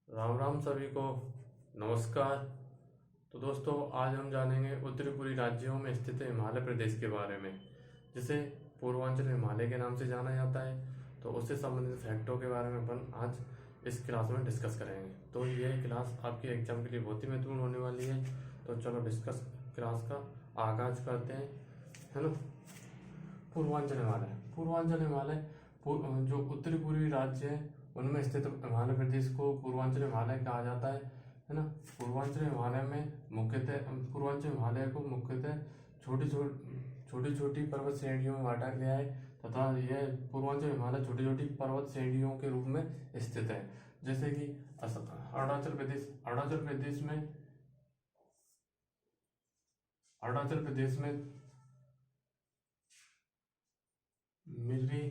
राम राम सभी को। नमस्कार। तो दोस्तों, आज हम जानेंगे उत्तरी पूर्वी राज्यों में स्थित हिमालय प्रदेश के बारे में, जिसे पूर्वांचल हिमालय के नाम से जाना जाता है। तो उससे संबंधित फैक्टों के बारे में अपन आज इस क्लास में डिस्कस करेंगे। तो यह क्लास आपके एग्जाम के लिए बहुत ही महत्वपूर्ण होने वाली है। तो चलो डिस्कस क्लास का आगाज करते हैं, है ना। पूर्वांचल हिमालय जो उत्तरी पूर्वी राज्य है उनमें स्थित हिमालय प्रदेश को पूर्वांचल हिमालय कहा जाता है ना। पूर्वांचल हिमालय को मुख्यतः छोटी छोटी पर्वत श्रेणियों में बांटा गया है, तथा यह पूर्वांचल हिमालय छोटी छोटी पर्वत श्रेणियों के रूप में स्थित है। जैसे कि अरुणाचल प्रदेश में मिर्री,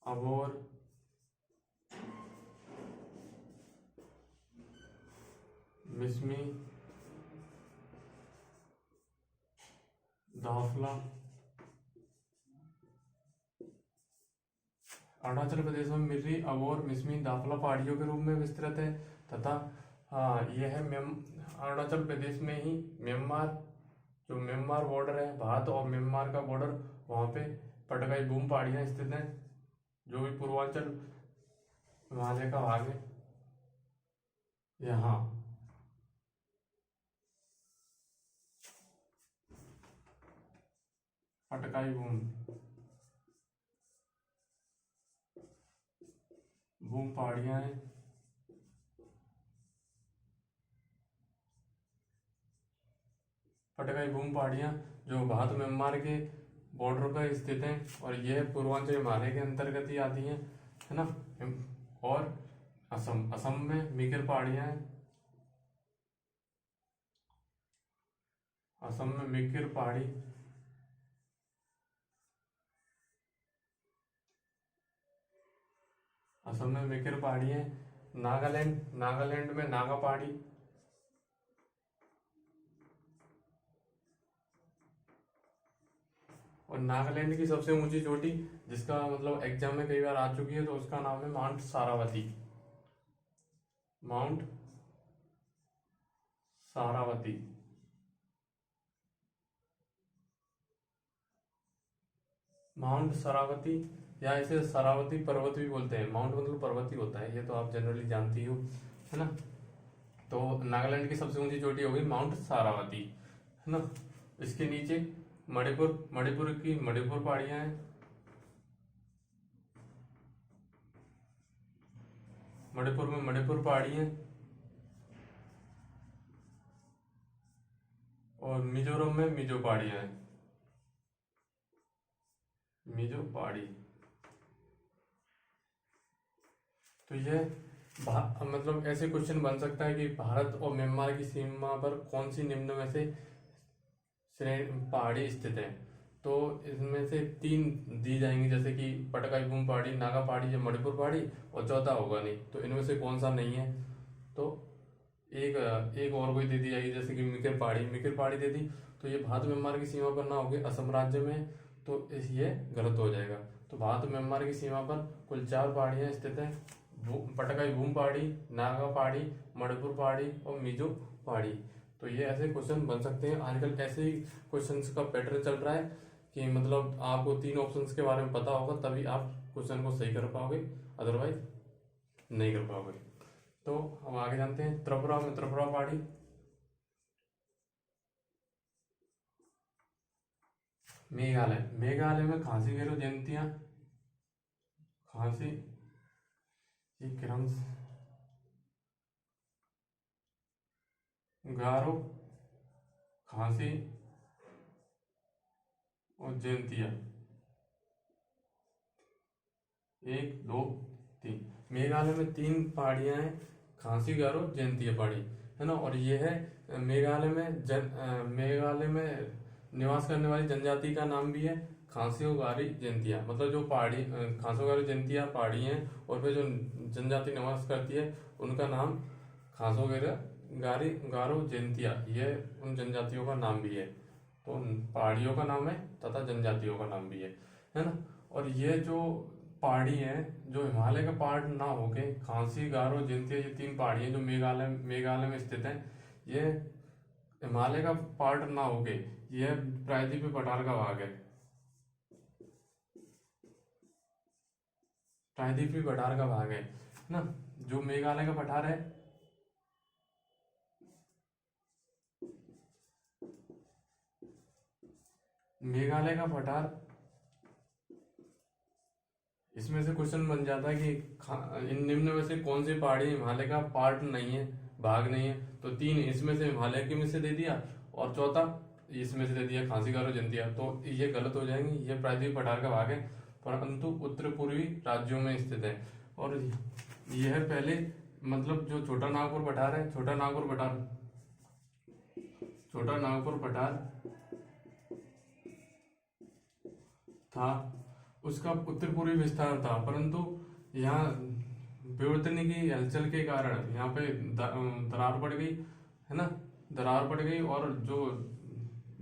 अबोर, मिसमी, दाफला। अरुणाचल प्रदेश में मिर्री, अबोर, मिसमी, दाफला पहाड़ियों के रूप में विस्तृत है, तथा यह अरुणाचल प्रदेश में ही म्यांमार बॉर्डर है, भारत और म्यांमार का बॉर्डर, वहाँ पे पटकाई बूम पहाड़ियाँ स्थित हैं, जो भी पूर्वांचल हिमालय का भाग है। यहाँ पटकाई बूम पहाड़ियाँ हैं। पटकाई बूम पहाड़ियाँ जो भारत म्यांमार के बॉर्डर पर स्थित हैं, और यह पूर्वांचल हिमालय के अंतर्गत ही आती हैं, है ना। और असम में मीकर पहाड़ियाँ हैं। असम में मीकर पहाड़ी, असम में मीकर पहाड़ी है। नागालैंड में नागा पहाड़ी, और नागालैंड की सबसे ऊंची चोटी, जिसका मतलब एग्जाम में कई बार आ चुकी है, तो उसका नाम है mount Sharavati. Mount Sharavati. Mount Saravati, या इसे सरावती पर्वत भी बोलते हैं। माउंट मतलब पर्वत ही होता है, ये तो आप जनरली जानती हो, है ना। तो नागालैंड की सबसे ऊंची चोटी हो गई माउंट सारावती, है ना। इसके नीचे मणिपुर पहाड़ियां हैं। मणिपुर में मणिपुर पहाड़ी है, और मिजोरम में मिजो पहाड़ियां हैं। मिजो पहाड़ी। तो यह मतलब ऐसे क्वेश्चन बन सकता है कि भारत और म्यांमार की सीमा पर कौन सी निम्न में से पहाड़ी स्थित है। तो इसमें से 3 दी जाएंगी, जैसे कि पटकाई बूम पहाड़ी, नागा पहाड़ी या मणिपुर पहाड़ी, और चौथा होगा नहीं। तो इनमें से कौन सा नहीं है, तो एक और कोई दे दी जाएगी, जैसे कि मिकिर पहाड़ी दे दी, तो ये भारत म्यांमार की सीमा पर ना होगी, असम राज्य में, तो ये गलत हो जाएगा। तो भारत म्यांमार की सीमा पर कुल 4 पहाड़ियां स्थित हैं, पटकाई बूम पहाड़ी, नागा पहाड़ी, मणिपुर पहाड़ी और मिजो पहाड़ी। तो ये ऐसे क्वेश्चन बन सकते हैं। आजकल ऐसे ही क्वेश्चंस का पैटर्न चल रहा है कि मतलब आपको 3 ऑप्शंस के बारे में पता होगा, तभी आप क्वेश्चन को सही कर पाओगे, अदरवाइज नहीं कर पाओगे। तो हम आगे जानते हैं। त्रिपुरा में त्रिपुरा पहाड़ी, मेघालय में खासी गिरो जयंतियां, खासी क्रम्स, गारो, खासी और जयंतिया। 1 2 3। मेघालय में 3 पहाड़ियां हैं, खासी, गारो, जयंतिया पहाड़ी, है ना। और ये है मेघालय में निवास करने वाली जनजाति का नाम भी है खासी गारी जयंतिया। मतलब जो पहाड़ी खासी गारी जयंतिया पहाड़ी हैं, और फिर जो जनजाति निवास करती है उनका नाम खासो गारी गारो जयंतिया, ये उन जनजातियों का नाम भी है। तो पहाड़ियों का नाम है तथा जनजातियों का नाम भी है ना। और ये जो पहाड़ी हैं जो हिमालय का पार्ट ना होके खासी, गारो, जयंतिया, ये 3 पहाड़ी हैं जो मेघालय में स्थित हैं। ये हिमालय का पार्ट ना होके यह प्रायद्वीपीय पठार का भाग है। प्रायद्वीपीय पठार का भाग है ना। जो मेघालय का पठार है, मेघालय का पठार, इसमें से क्वेश्चन बन जाता है कि इन निम्न में से कौन सी पहाड़ी हिमालय का पार्ट नहीं है, भाग नहीं है। तो 3 इसमें से हिमालय के में से दे दिया और चौथा इसमें से दे दिया खासी, गारो, जयंतिया। तो ये गलत हो जाएंगे, ये प्रायद्वीपीय पठार का भाग है परंतु उत्तर पूर्वी राज्यों में स्थित है। और यह पहले मतलब जो छोटा नागपुर पठार है, छोटा नागपुर पठार था, उसका उत्तर पूर्वी विस्तार था, परंतु यहाँ विवर्तन की हलचल के कारण यहाँ पे दरार पड़ गई है ना, दरार पड़ गई और जो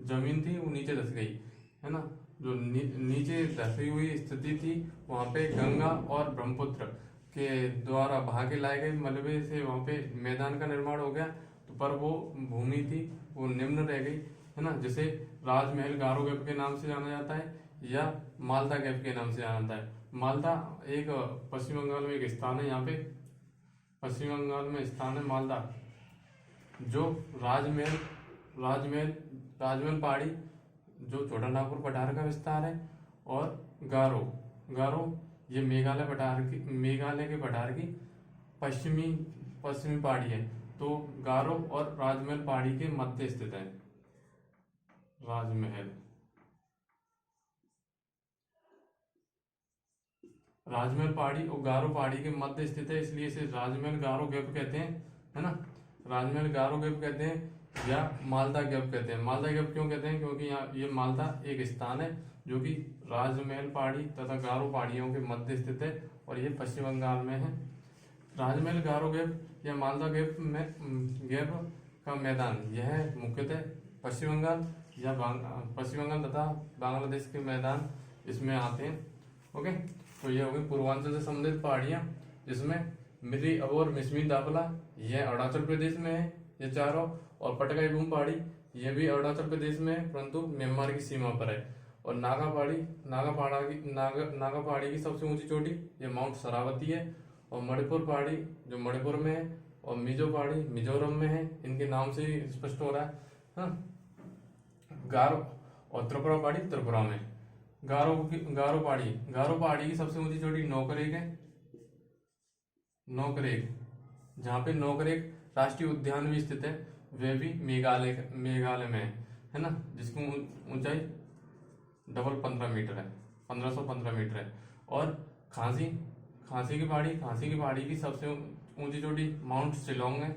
जमीन थी वो नीचे धंस गई है ना। जो नीचे धंसी हुई स्थिति थी वहाँ पे गंगा और ब्रह्मपुत्र के द्वारा बहा के लाए गए मलबे से वहाँ पे मैदान का निर्माण हो गया। तो पर वो भूमि थी वो निम्न रह गई है ना, जिसे राजमहल गारो गैप के नाम से जाना जाता है या मालदा गैप के नाम से जाना जाता है। मालदा एक पश्चिम बंगाल में एक स्थान है, यहाँ पे पश्चिम बंगाल में स्थान है मालदा। जो राजमहल पहाड़ी जो छोटा नागपुर पठार का विस्तार है, और गारो ये मेघालय के पठार की पश्चिमी पहाड़ी है। तो गारो और राजमहल पहाड़ी के मध्य स्थित है। राजमहल पहाड़ी और गारो पहाड़ी के मध्य स्थित है, इसलिए इसे राजमहल गारो गैप कहते हैं है ना। राजमहल गारो गैप कहते हैं या मालदा गैप कहते हैं। मालदा गैप क्यों कहते हैं? क्योंकि यहाँ ये मालदा एक स्थान है जो कि राजमहल पहाड़ी तथा गारो पहाड़ियों के मध्य स्थित है और ये पश्चिम बंगाल में है। राजमहल गारो गैप या मालदा गैप का मैदान यह मुख्यतः पश्चिम बंगाल तथा बांग्लादेश के मैदान इसमें आते हैं। ओके, तो ये होगी पूर्वांचल से संबंधित पहाड़ियाँ, जिसमें मिरी अबोर मिसमी दाखला यह अरुणाचल प्रदेश में है ये चारों, और पटकाई बूम पहाड़ी यह भी अरुणाचल प्रदेश में है परंतु म्यांमार की सीमा पर है। और नागा पहाड़ी की सबसे ऊंची चोटी ये माउंट शरावती है। और मणिपुर पहाड़ी जो मणिपुर में है, और मिजो पहाड़ी मिजोरम में है, इनके नाम से ही स्पष्ट हो रहा है हाँ। गारो और त्रिपुरा पहाड़ी त्रिपुरा में। गारो पहाड़ी की सबसे ऊंची चोटी नोकरेक है, जहाँ पे नोकरेक राष्ट्रीय उद्यान भी स्थित है, वह भी मेघालय में है ना, जिसकी ऊंचाई डबल 15 मीटर है, 1515 मीटर है। और खांसी की पहाड़ी की सबसे ऊंची चोटी माउंट शिलोंग है।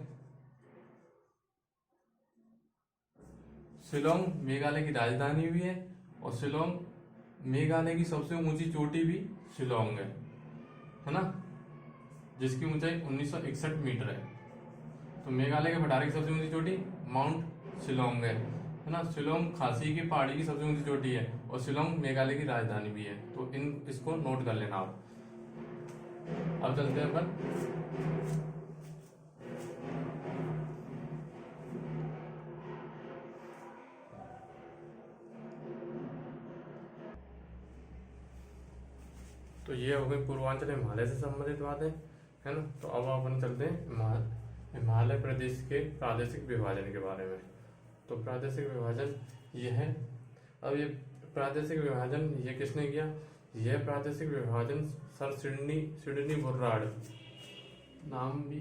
शिलोंग मेघालय की राजधानी भी है और शिलोंग मेघालय की सबसे ऊंची चोटी भी शिलोंग है ना, जिसकी ऊंचाई 1961 मीटर है। तो मेघालय के पठार की सबसे ऊंची चोटी माउंट शिलोंग है ना। शिलोंग खासी की पहाड़ी की सबसे ऊंची चोटी है और शिलोंग मेघालय की राजधानी भी है। तो इसको नोट कर लेना आप। अब चलते हैं अपन तो ये हो गई पूर्वांचल हिमालय से संबंधित बातें है ना। तो अब अपन चलते हैं हिमालय प्रदेश के प्रादेशिक विभाजन के बारे में। तो प्रादेशिक विभाजन ये है। अब ये प्रादेशिक विभाजन ये किसने किया? यह प्रादेशिक विभाजन सर सिडनी बुर्राड नाम भी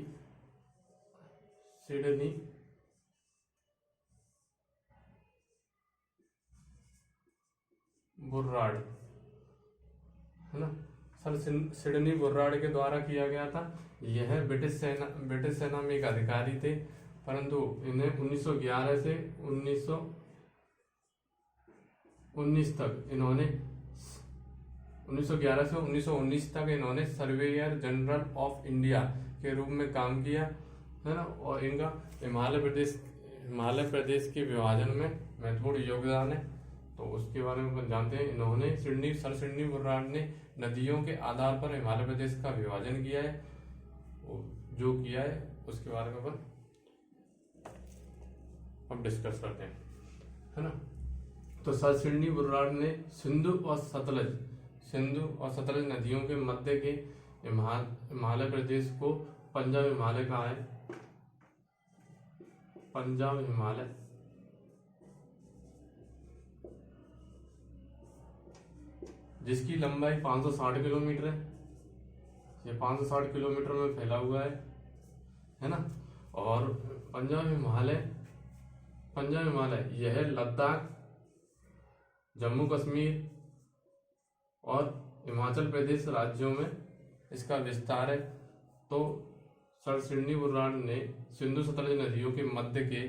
सिडनी बुर्राड है ना, सर सिडनी बुर्राड के द्वारा किया गया था। यह ब्रिटिश सेना में एक अधिकारी थे, परंतु इन्हें 1911 से 1919 तक इन्होंने 1919 तक इन्होंने सर्वेयर जनरल ऑफ इंडिया के रूप में काम किया है ना। और इनका हिमालय प्रदेश के विभाजन में महत्वपूर्ण योगदान है। तो उसके बारे में अपन जानते हैं। इन्होंने सर सिडनी बुर्राड ने नदियों के आधार पर हिमालय प्रदेश का विभाजन किया है, जो किया है उसके बारे में अपन अब डिस्कस करते हैं, है ना। तो सर सिडनी बुर्राड ने सिंधु और सतलज नदियों के मध्य के हिमालय प्रदेश को पंजाब हिमालय कहा है। पंजाब हिमालय जिसकी लंबाई 560 किलोमीटर है। ये 560 किलोमीटर में फैला हुआ है ना। और पंजाब हिमालय यह लद्दाख, जम्मू कश्मीर और हिमाचल प्रदेश राज्यों में इसका विस्तार है। तो सर सिडनी बुर्राड ने सिंधु सतलज नदियों के मध्य के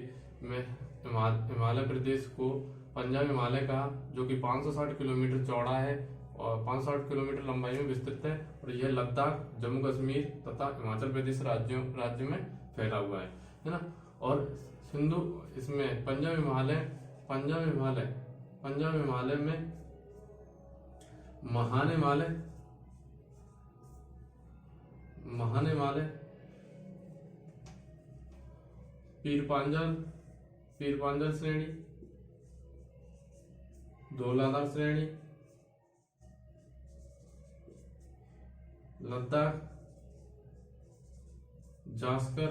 में हिमालय प्रदेश को पंजाब हिमालय कहा, जो कि 560 किलोमीटर चौड़ा है और 560 किलोमीटर लंबाई में विस्तृत है, और यह लद्दाख, जम्मू कश्मीर तथा हिमाचल प्रदेश राज्य में फैला हुआ है ना। और सिंधु इसमें पंजाब हिमालय में महान हिमालय, पीर पांजल श्रेणी, धौलाधार श्रेणी, लद्दाख, जास्कर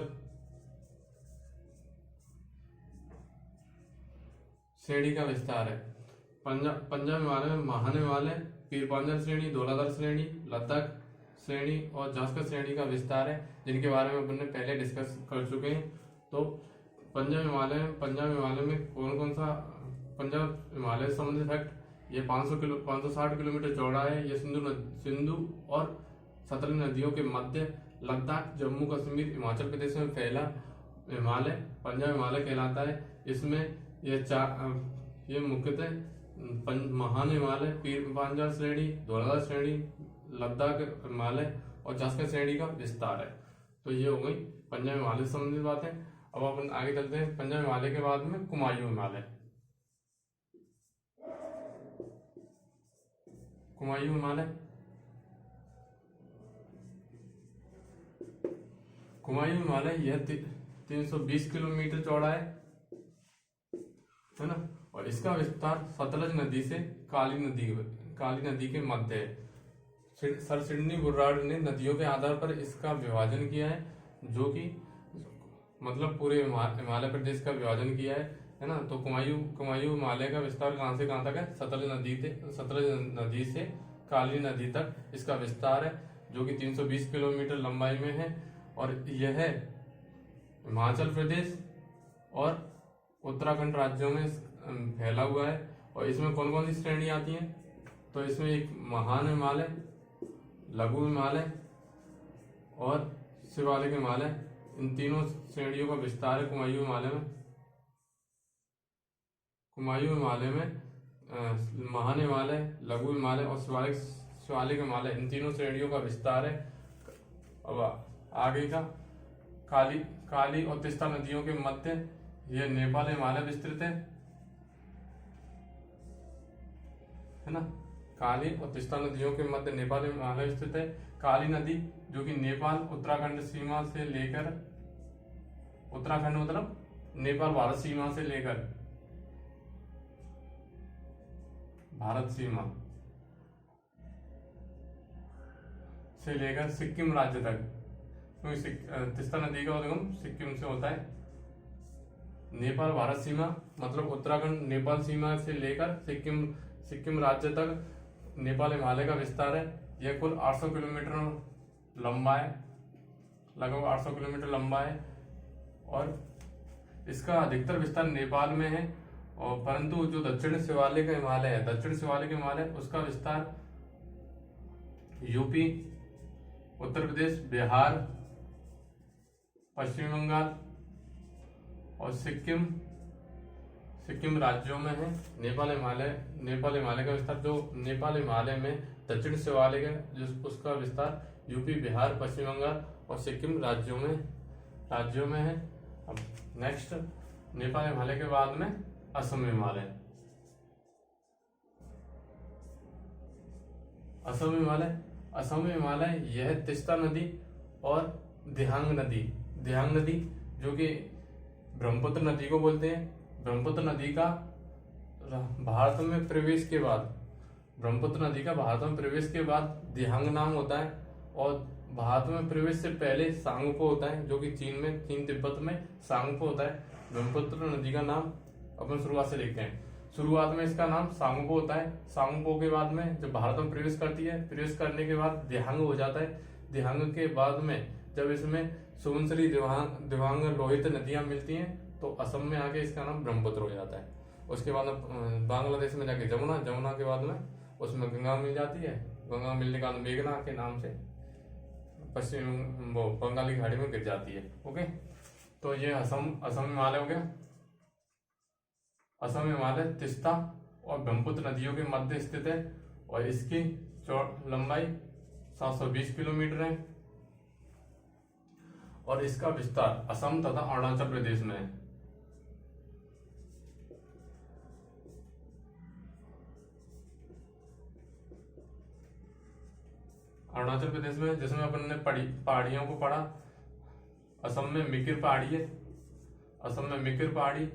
श्रेणी का विस्तार है। पंजाब हिमालय में महान हिमालय, पीर पांजल श्रेणी, धौलाधार श्रेणी, लद्दाख श्रेणी और जास्कर श्रेणी का विस्तार है, जिनके बारे में अपन ने पहले डिस्कस कर चुके हैं। तो पंजाब हिमालय में कौन सा पंजाब हिमालय से संबंधित फैक्ट, ये 560 किलोमीटर चौड़ा है। ये सिंधु और सतलज नदियों के मध्य लद्दाख, जम्मू कश्मीर, हिमाचल प्रदेश में फैला हिमालय पंजाब हिमालय कहलाता है। इसमें ये मुख्यतः महान हिमालय, पीर पांजल श्रेणी, धौलाधार श्रेणी, लद्दाख हिमालय और जास्कर श्रेणी का विस्तार है। तो ये हो गई पंजाब हिमालय से संबंधित बातें। अब अपन आगे चलते हैं। पंजाब हिमालय के बाद में कुमायूं हिमालय। कुमायूं हिमालय यह 320 किलोमीटर चौड़ा है ना। और इसका विस्तार सतलज नदी से काली नदी के मध्य है। सर सिडनी बुर्राड ने नदियों के आधार पर इसका विभाजन किया है, जो कि मतलब पूरे हिमालय प्रदेश का विभाजन किया है ना। तो कुमायूं हिमालय का विस्तार कहां से कहां तक है? सतलज नदी से काली नदी तक इसका विस्तार है, जो कि 320 किलोमीटर लंबाई में है। और यह हिमाचल प्रदेश और उत्तराखंड राज्यों में फैला हुआ है। और इसमें कौन कौन सी श्रेणी आती हैं? तो इसमें एक महान हिमालय, लघु हिमालय और शिवालिक हिमालय, इन तीनों श्रेणियों का विस्तार है कुमायूं हिमालय में। महान हिमालय, लघु हिमालय और शिवालिक हिमालय, इन तीनों श्रेणियों का विस्तार है। अब आगे का काली और तीस्ता नदियों के मध्य यह नेपाल हिमालय विस्तृत है ना। काली और तीस्ता नदियों के मध्य नेपाल हिमालय विस्तृत है। काली नदी जो कि नेपाल उत्तराखंड सीमा से लेकर, उत्तराखंड मतलब नेपाल भारत सीमा से लेकर, भारत सीमा से लेकर सिक्किम राज्य तक, क्योंकि तीस्ता नदी का उद्गम सिक्किम से होता है। नेपाल भारत सीमा मतलब उत्तराखंड नेपाल सीमा से लेकर सिक्किम राज्य तक नेपाल हिमालय का विस्तार है। यह कुल 800 किलोमीटर लंबा है, लगभग 800 किलोमीटर लंबा है। और इसका अधिकतर विस्तार नेपाल में है। और परंतु जो दक्षिण शिवालिक हिमालय उसका विस्तार यूपी, उत्तर प्रदेश, बिहार, पश्चिम बंगाल और सिक्किम राज्यों में है। नेपाल हिमालय का विस्तार, जो नेपाल हिमालय में दक्षिण शिवालिक है, जो उसका विस्तार यूपी, बिहार, पश्चिम बंगाल और सिक्किम राज्यों में है। अब नेक्स्ट नेपाल हिमालय के बाद में असम हिमालय। असम हिमालय, असम हिमालय यह तीस्ता नदी और दिहांग नदी जो कि ब्रह्मपुत्र नदी को बोलते हैं, ब्रह्मपुत्र नदी का भारत में प्रवेश के बाद, ब्रह्मपुत्र नदी का भारत में प्रवेश के बाद दिहांग नाम होता है, और भारत में प्रवेश से पहले सांगपो होता है, जो कि चीन तिब्बत में सांगपो होता है। ब्रह्मपुत्र नदी का नाम अपन शुरुआत से देखते हैं। शुरुआत में इसका नाम सांगपो होता है। सांगपो के बाद में जब भारत में प्रवेश करती है, प्रवेश करने के बाद दिहांग हो जाता है। दिहांग के बाद में जब इसमें सुबनसिरी, दिबांग, लोहित नदियां मिलती हैं, तो असम में आके इसका नाम ब्रह्मपुत्र हो जाता है। उसके बाद बांग्लादेश में जाके जमुना के बाद में उसमें गंगा मिल जाती है। गंगा मिलने के बाद मेघना के नाम से पश्चिम वो बंगाली खाड़ी में गिर जाती है। ओके, तो ये असम हिमालय हो गया। असम हिमालय तीस्ता और ब्रह्मपुत्र नदियों के मध्य स्थित है, और इसकी लंबाई 720 किलोमीटर है, और इसका विस्तार असम तथा अरुणाचल प्रदेश में है। अरुणाचल प्रदेश में, जिसमें अपन ने पहाड़ियों को पढ़ा, असम में मिकिर पहाड़ी है, असम में मिकिर पहाड़ी,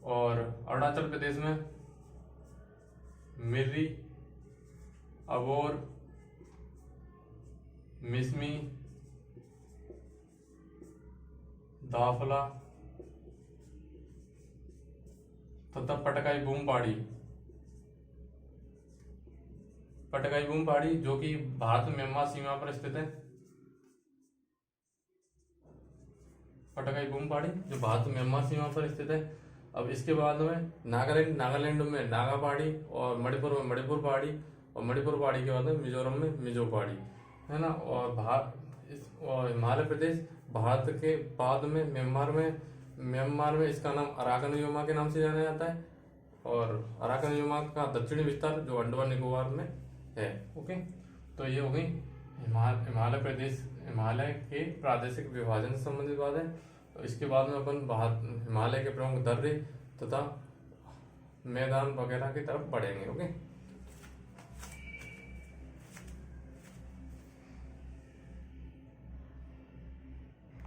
और अरुणाचल प्रदेश में मिर्री, अबोर, मिसमी, दाफला तथा पटकाई बूम पहाड़ी जो कि भारत म्यांमार सीमा पर स्थित है। पटकाई बूम पहाड़ी जो भारत म्यांमार सीमा पर स्थित है। अब इसके बाद में नागालैंड में नागा पहाड़ी, और मणिपुर में मणिपुर पहाड़ी, और मणिपुर पहाड़ी के बाद में मिजोरम में मिजो पहाड़ी है ना। और हिमालय प्रदेश भारत के बाद में म्यांमार में इसका नाम अराकन योमा के नाम से जाना जाता है, और अराकन योमा का दक्षिणी विस्तार जो अंडमान निकोबार में है। ओके, तो ये हो गई हिमालय के प्रादेशिक विभाजन से संबंधित बात है। तो इसके बाद में अपन हिमालय के प्रमुख दर्रे तथा मैदान वगैरह की तरफ बढ़ेंगे। ओके।